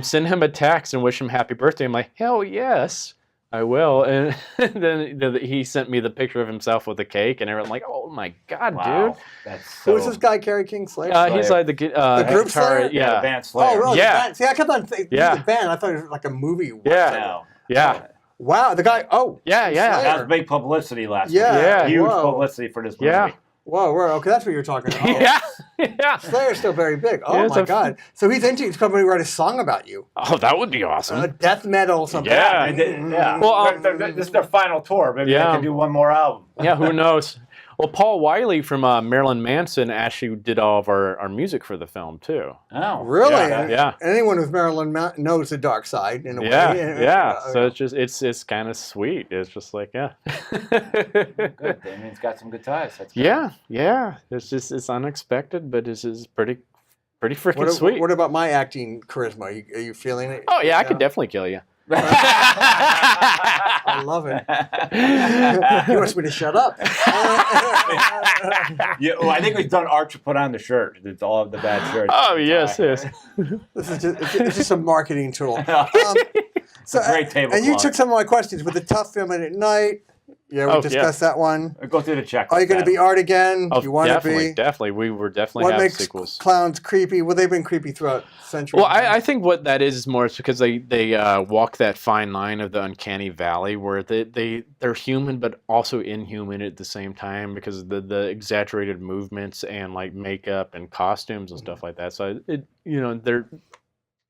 Send him a text and wish him happy birthday." I'm like, hell yes, I will. And then he sent me the picture of himself with a cake, and everyone like, oh my God, dude. Who is this guy, Carrie King Slayer? He's like the group Slayer? Yeah. The band Slayer. Oh, really? Yeah. See, I kept on thinking the band. I thought it was like a movie. Yeah. Wow, the guy. Oh, yeah. That was big publicity last week. Huge publicity for this movie. Yeah. Whoa, okay, that's what you're talking about. Yeah. Slayer's still very big. Oh my God! So he's probably write a song about you. Oh, that would be awesome. Death metal, something. Yeah. Well, this is their final tour. Maybe they can do one more album. Yeah, who knows? Well, Paul Wiley from Marilyn Manson actually did all of our music for the film too. Oh, really? Yeah. Anyone with Marilyn knows the dark side in a way. Yeah. So it's kind of sweet. It's just like Good. Damien's got some good ties. That's good. Yeah. It's unexpected, but it's pretty freaking sweet. What about my acting charisma? Are you feeling it? Oh yeah, I could definitely kill you. I love it. He wants me to shut up. Yeah, well, I think we've done Archer put on the shirt. It's all of the bad shirts. Oh yes. This is it's just a marketing tool. So great tablecloth. And you took some of my questions with the tough film at night. Yeah, we discussed that one. Go through the checklist. Are you going to be art again? Oh, Do you want to be? Definitely. We were definitely What having makes sequels. clowns creepy? Well, they've been creepy throughout centuries. Well, I think what that is more is because they walk that fine line of the uncanny valley where they're human but also inhuman at the same time because of the exaggerated movements and like makeup and costumes and stuff like that. So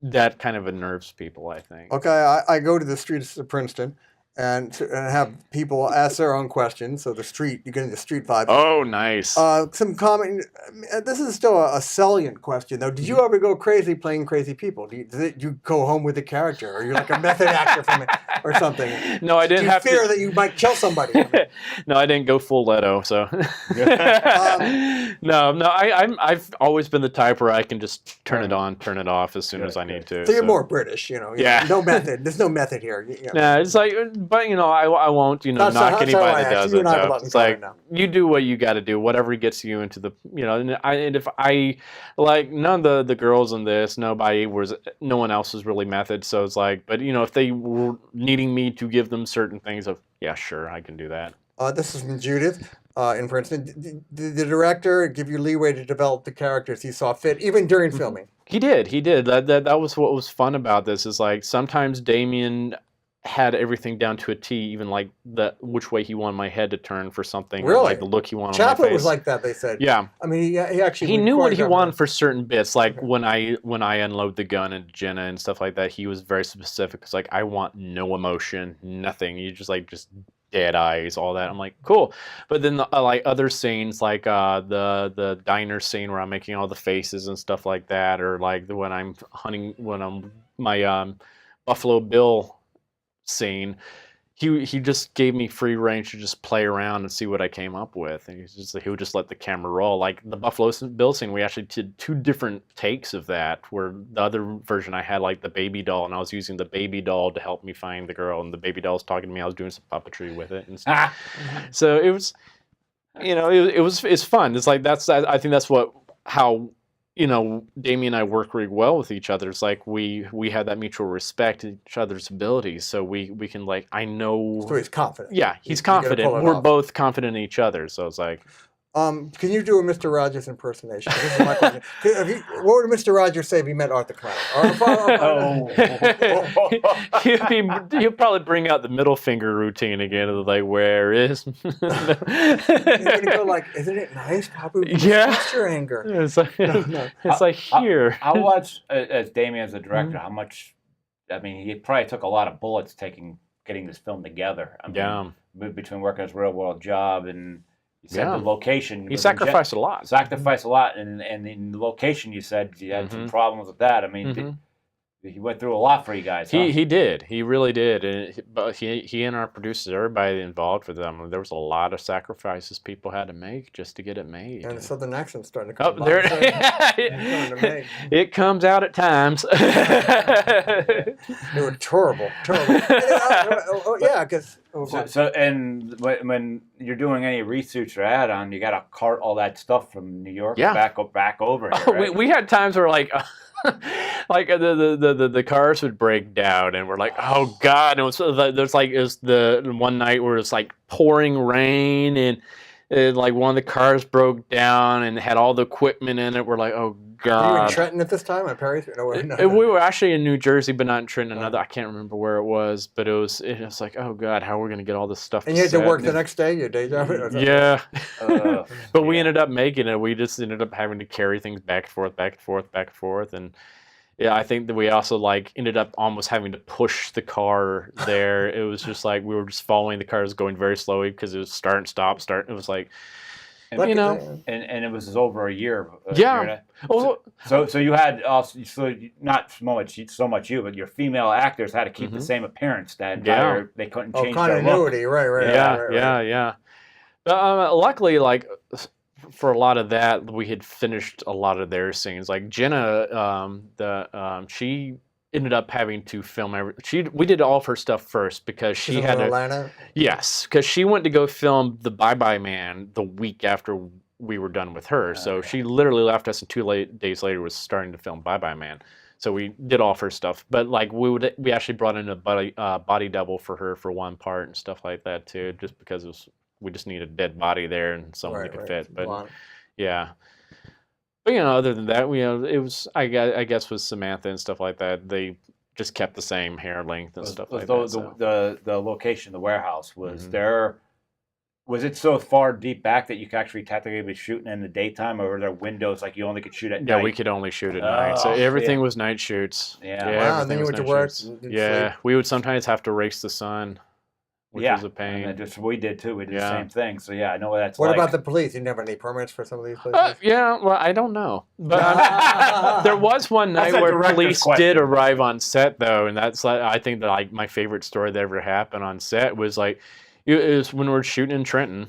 that kind of unnerves people, I think. Okay, I go to the streets of Princeton and have people ask their own questions. So you're getting the street vibe. Oh, nice. Some comment. This is still a salient question, though. Did you ever go crazy playing crazy people? Did you go home with the character, or you're like a method actor from it, or something? No, I didn't have to. Do you fear that you might kill somebody? No, I didn't go full Leto. So no. I've always been the type where I can just turn it on, turn it off as soon as I need to. So you're more British, you know. Yeah. No method. There's no method here. Nah, it's like. But I won't knock anybody that does it. Though. It's like you do what you got to do, whatever gets you into the and if I like none of the girls in this, no one else was really method. So it's like, but if they were needing me to give them certain things, yeah, sure, I can do that. This is from Judith in Princeton. Did the director give you leeway to develop the characters he saw fit, even during filming? He did. That was what was fun about this. Is like sometimes Damien had everything down to a T, even like which way he wanted my head to turn for something, really? Or like the look he wanted Chaplin on my face. was like that, they said. Yeah. I mean, he actually... He knew what he wanted for certain bits, like when I unload the gun at Jenna and stuff like that, he was very specific. It's like, I want no emotion, nothing. You just dead eyes, all that. I'm like, cool. But then like other scenes, like the diner scene where I'm making all the faces and stuff like that, or like when I'm my Buffalo Bill scene, he just gave me free range to just play around and see what I came up with, and he would just let the camera roll. Like the Buffalo Bill scene, we actually did 2 different takes of that, where the other version I had like the baby doll, and I was using the baby doll to help me find the girl, and the baby doll was talking to me. I was doing some puppetry with it and stuff. So it was it's fun. It's like I think that's how Damien and I work really well with each other. It's like we have that mutual respect in each other's abilities, so we can I know. So he's confident. Yeah, he's confident. We're both confident in each other. So it's like. Can you do a Mr. Rogers impersonation? This is my question. What would Mr. Rogers say if he met Arthur Clown? He'll probably bring out the middle finger routine again. Of like, where is? He's gonna go like, isn't it nice, Papa? Yeah. What's your anger? It's like, it's like here. How much, as Damien as a director, how much? I mean, he probably took a lot of bullets getting this film together. I mean, between working his real world job and. You said the location. He sacrificed a lot. Sacrificed a lot, and in the location, you said you had some problems with that. I mean, he went through a lot for you guys. Huh? He did. He really did. But he and our producers, everybody involved with them, there was a lot of sacrifices people had to make just to get it made. And the southern accent's starting to come. Oh, there it comes out at times. They were terrible. Yeah, because. So and when you're doing any research or add-on, you got to cart all that stuff from New York back over here. Right? We had times where like the cars would break down, and we're like, oh God! And it was the one night where it's like pouring rain, and like one of the cars broke down and had all the equipment in it. We're like, oh God! Were you in Trenton at this time? On Perry? No. We were actually in New Jersey, but not in Trenton. I can't remember where it was, but it was like, oh God, how are we going to get all this stuff? And you had to work the next day, your day job. Yeah, but we ended up making it. We just ended up having to carry things back and forth, and Yeah, I think that we also like ended up almost having to push the car there. It was just like we were just following the cars going very slowly because it was start and stop, start. It was like, And, you know, and it was over a year. yeah. So you had also not so much you, but your female actors had to keep the same appearance that entire. They couldn't change continuity, their look. Right. Yeah. Luckily, like for a lot of that, we had finished a lot of their scenes. Like Jenna, she ended up having to film we did all of her stuff first because she had Atlanta. Yes, because she went to go film the Bye Bye Man the week after we were done with her. So she literally left us, and 2 days later was starting to film Bye Bye Man. So we did all of her stuff, but like we actually brought in a body double for her for one part and stuff like that too, just because we just need a dead body there and someone that could fit. But yeah. But other than that, it was I guess with Samantha and stuff like that, they just kept the same hair length and stuff like that. The location, the warehouse, was there. Was it so far deep back that you could actually technically be shooting in the daytime, or were there windows like you only could shoot at night? Yeah, we could only shoot at night. So everything was night shoots. Yeah. Wow, and then you went to work. Yeah, we would sometimes have to race the sun, which was a pain. We did too. We did the same thing. So yeah, I know what that's like. What about the police? You never have any permits for some of these places? Yeah, well, I don't know. But there was one night where police did arrive on set, though, and that's I think that like my favorite story that ever happened on set was like it was when we were shooting in Trenton,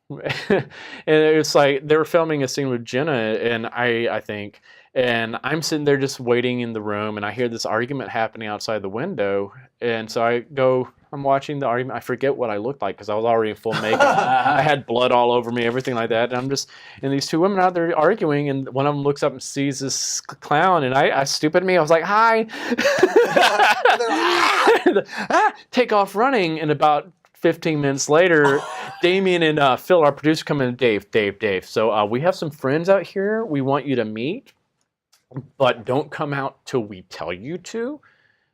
and it's like they were filming a scene with Jenna and I think. And I'm sitting there just waiting in the room, and I hear this argument happening outside the window. And so I'm watching the argument. I forget what I looked like because I was already in full makeup. I had blood all over me, everything like that. And and these two women out there arguing, and one of them looks up and sees this clown, and I stupid me, I was like, hi. Take off running, and about 15 minutes later, Damien and Phil, our producer, come in. Dave. So we have some friends out here we want you to meet. But don't come out till we tell you to.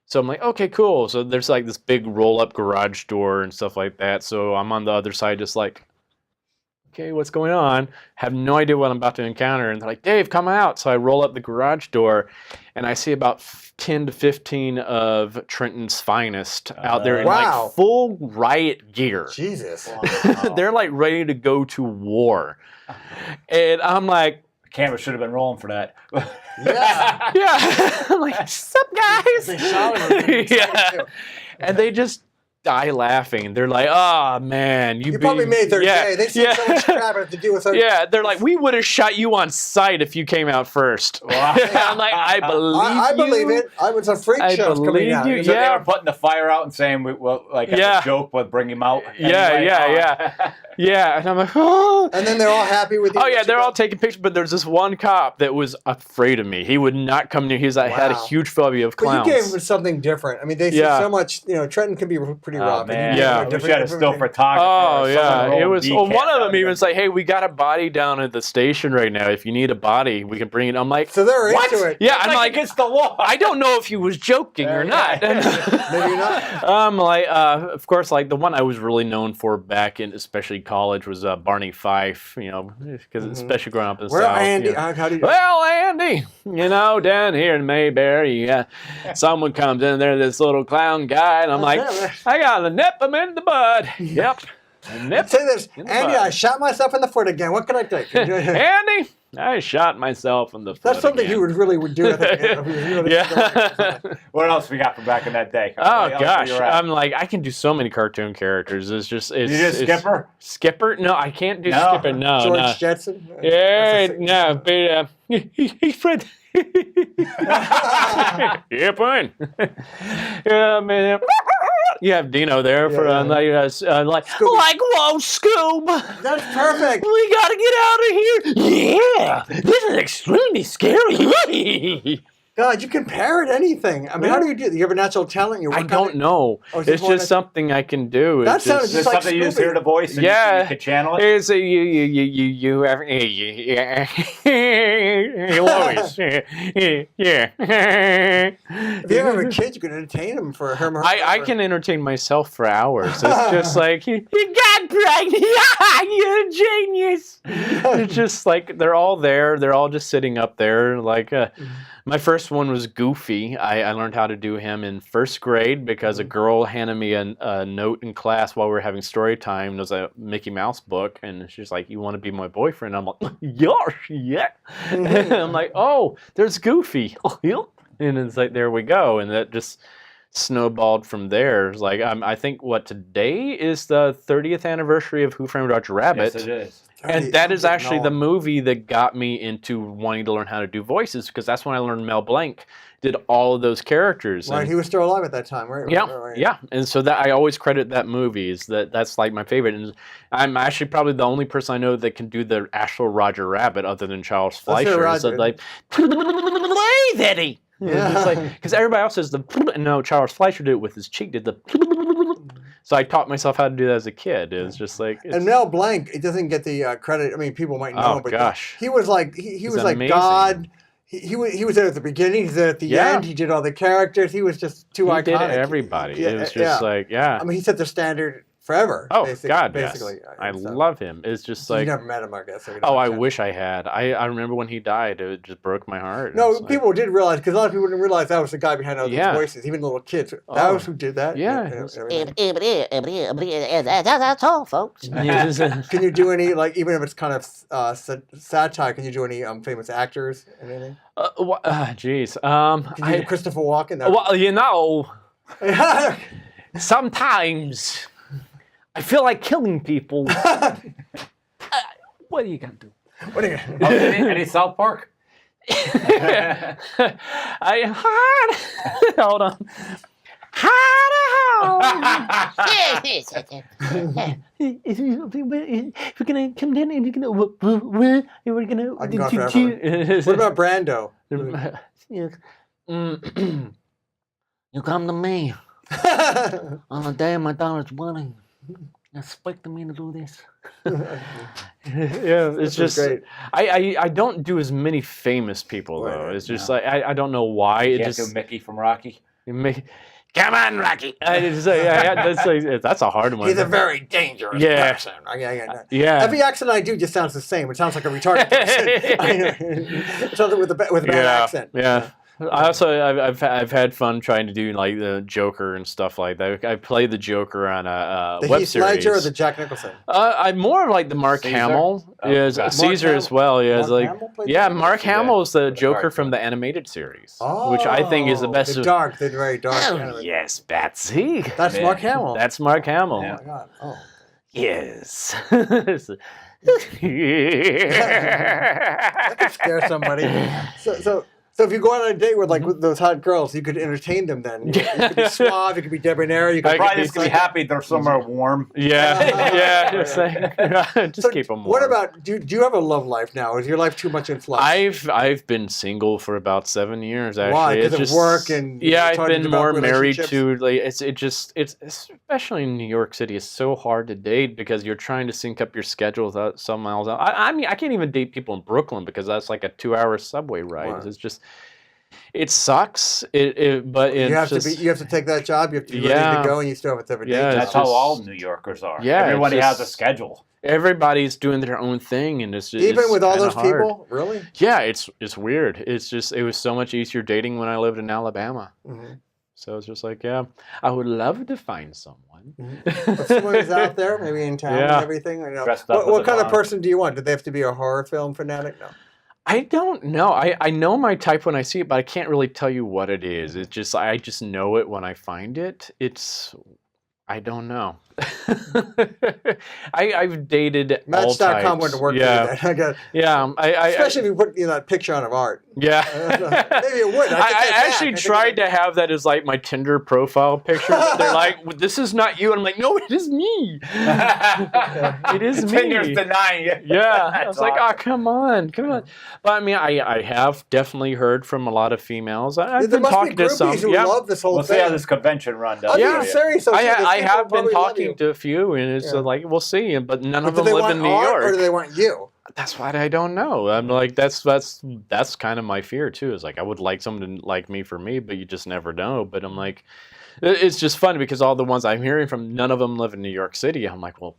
So I'm like, okay, cool. So there's like this big roll-up garage door and stuff like that. So I'm on the other side just like, okay, what's going on? Have no idea what I'm about to encounter. And they're like, Dave, come out. So I roll up the garage door, and I see about 10 to 15 of Trenton's finest out there in like full riot gear. Jesus. Wow. They're like ready to go to war. And I'm like, camera should have been rolling for that. Yeah. I'm like, what's up, guys? Yeah. And they just die laughing. They're like, oh, man. You probably made their day. They see so much crap have to do with her. Yeah, they're like, we would have shot you on sight if you came out first. Wow. I'm like, I believe it. I was a freak show coming out. So they were putting the fire out and saying, a joke would bring him out. Yeah, and I'm like, oh. And then they're all happy with you. Oh, yeah, they're all taking pictures, but there's this one cop that was afraid of me. He would not come near. Had a huge phobia of clowns. But you gave him something different. I mean, they see so much, Trenton can be pretty rough. Man. Yeah. We had a still photographer. Oh, yeah. It was, one of them even was like, hey, we got a body down at the station right now. If you need a body, we can bring it. I'm like, so they're into it. Yeah, I'm like, against the law. I don't know if he was joking or not. Maybe not. I'm like, of course, like the one I was really known for back in especially college was Barney Fife, because especially growing up in the South. Well, Andy, how do you... Well, Andy, down here in Mayberry, someone comes in there, this little clown guy, and I'm like, I gotta nip him in the bud. Yep. Say this, Andy, I shot myself in the foot again. What can I take? Andy, I shot myself in the foot. That's something again. he would do. Yeah. What else we got from back in that day? Oh gosh, I'm like, I can do so many cartoon characters. It's Skipper? Skipper? No, I can't do Skipper. No, George Jetson? Yeah, no, but he's Fred. Yeah, fine. Yeah, man. You have Dino there for like whoa, Scoob. That's perfect. We gotta get out of here. Yeah, this is extremely scary. God, you can parrot anything. I mean, how do you do it? You have a natural talent? I don't know. It's just something I can do. That sounds just like something you just hear the voice and you can channel it? It's you have... Lois. Yeah. If you ever have a kid, you can entertain him for her. I can entertain myself for hours. It's just like, you got pregnant. You're a genius. It's just like, they're all there. They're all just sitting up there like... My first one was Goofy. I learned how to do him in first grade because a girl handed me a note in class while we were having story time. It was a Mickey Mouse book, and she's like, "You want to be my boyfriend?" I'm like, yeah. And I'm like, "Oh, there's Goofy." And it's like, there we go. And that just snowballed from there. It's like, I think today is the 30th anniversary of Who Framed Roger Rabbit. Yes, it is. And that is actually the movie that got me into wanting to learn how to do voices, because that's when I learned Mel Blanc did all of those characters. Right, and, he was still alive at that time, right? Yeah, Right. yeah. And so that I always credit that movie. That's like my favorite. And I'm actually probably the only person I know that can do the actual Roger Rabbit other than Charles Fleischer. So like, play Eddie. Yeah. Because everybody else says no, Charles Fleischer did it with his cheek, did the so I taught myself how to do that as a kid. It was just like... And Mel Blanc, it doesn't get the credit. I mean, people might know him, but gosh. he was like, he was like amazing. God. He was there at the beginning, he was there at the end, he did all the characters, he was just too iconic. He did everybody. It was just like, I mean, he set the standard forever. Oh, basically. Yes. I love him. It's just like... You never met him, I guess. So I wish I had. I remember when he died, it just broke my heart. No, people did realize, because a lot of people didn't realize that was the guy behind all those voices, even little kids. That was who did that. Yeah. That's all, folks. Can you do any, like, even if it's kind of satire, can you do any famous actors? Anything? Jeez. Can you do Christopher Walken? Sometimes I feel like killing people. What are you gonna do? What are you gonna do? Any South Park? Hold on. If we're gonna come down and we're gonna. I can go forever. What about Brando? You come to me on the day of my daughter's wedding. Expect me to do this. Yeah, it's just great. I don't do as many famous people though. It's just like I don't know why. You can't do Mickey from Rocky. Come on, Rocky. That's a hard one. He's a very dangerous person. Yeah. Every accent I do just sounds the same. It sounds like a retarded person. It sounds like with a bad accent. Yeah. I've had fun trying to do like the Joker and stuff like that. I played the Joker on a the web Heath series. Ledger or the Jack Nicholson? I'm more of like the Mark Caesar? Hamill. Caesar as well. Mark Hamill is the Joker from the animated series, which I think is the best. The very dark. Oh, yes, Betsy. That's Mark Hamill. That's Mark Hamill. Oh my God. Oh. Yes. That could scare somebody. So if you go on a date with with those hot girls, you could entertain them then. You could be suave, you could be debonair, you could probably just be happy they're somewhere warm. Yeah. Just keep them warm. What about, do you have a love life now? Is your life too much in flux? I've been single for about 7 years actually. Why? Because of work and I've been more married to like it's especially in New York City, it's so hard to date because you're trying to sync up your schedule without some miles out. I mean I can't even date people in Brooklyn because that's like a 2-hour subway ride. Wow. It's just it sucks. But you have to take that job. You have to be ready to go, and you still have to have a day job. That's how all New Yorkers are. Yeah, everybody has a schedule. Everybody's doing their own thing, and it's just even with all those people, really. Yeah, it's weird. It was so much easier dating when I lived in Alabama. Mm-hmm. So it's just like, I would love to find someone. Mm-hmm. But someone is out there, maybe in town and everything. I know. What kind of person do you want? Do they have to be a horror film fanatic? No. I don't know. I know my type when I see it, but I can't really tell you what it is. It's just I just know it when I find it. I don't know. I've dated all types. Match.com wouldn't work for you then. Especially if you put that picture on of art. Yeah. Maybe it would. I actually tried to have that as like my Tinder profile picture. They're like, this is not you. And I'm like, no, it is me. It is me. Tinder's denying it. Yeah. I was like, oh, come on. But I mean, I have definitely heard from a lot of females. I've been talking to some. Who love this whole thing. See how this convention run does. Yeah. Serious. I have been talking to a few, and it's like, we'll see. But none of them live in New York. Or do they want you? That's what I don't know. I'm like, that's kind of my fear too. Is like I would like someone to like me for me, but you just never know. But I'm like, it's just funny because all the ones I'm hearing from, none of them live in New York City. I'm like, well,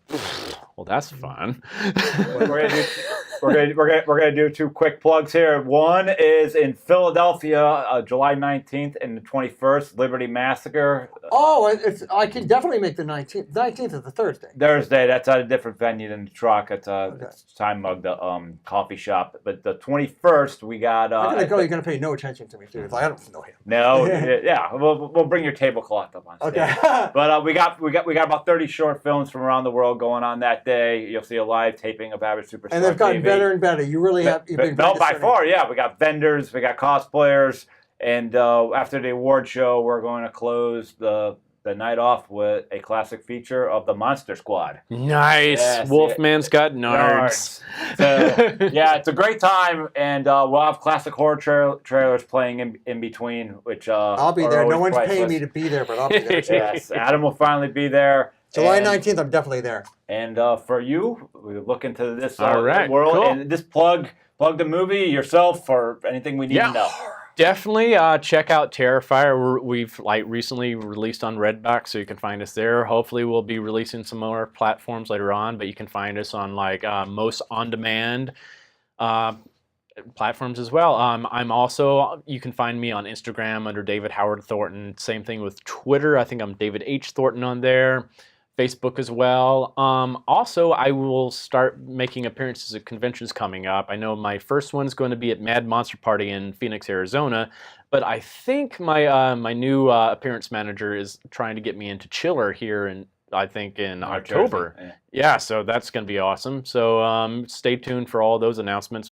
that's fun. we're gonna do 2 quick plugs here. One is in Philadelphia, July 19th and the 21st, Liberty Massacre. Oh, I can definitely make the 19th. 19th is the Thursday. Thursday. That's at a different venue than the Truck. It's it's Time Mug, the coffee shop. But the 21st, we got. I'm gonna go. You're gonna pay no attention to me, too. I don't know him. No, yeah, we'll bring your tablecloth up on stage. Okay. But we got about 30 short films from around the world going on that day. You'll see a live taping of Average Superstar. And they've gotten TV. better and better. You really have. You've been By far, yeah. We got vendors, we got cosplayers, and after the award show, we're going to close the night off with a classic feature of the Monster Squad. Nice. Yes, Wolfman's got nards. So, yeah, it's a great time, and we'll have classic horror trailers playing in between, which I'll be are there. No always one's paying priceless. me to be there, but I'll be there. Yes, Adam will finally be there. July And- 19th, I'm definitely there. And for you, we look into this All right, world cool. and just plug the movie, yourself, or anything we need to know. Definitely check out Terrifier. We've recently released on Redbox, so you can find us there. Hopefully, we'll be releasing some more platforms later on, but you can find us on most on-demand platforms as well. I'm also, you can find me on Instagram under David Howard Thornton. Same thing with Twitter. I think I'm David H. Thornton on there. Facebook as well. Also, I will start making appearances at conventions coming up. I know my first one's going to be at Mad Monster Party in Phoenix, Arizona, but I think my new appearance manager is trying to get me into Chiller here in October. Jersey, Yeah, so that's going to be awesome. So stay tuned for all those announcements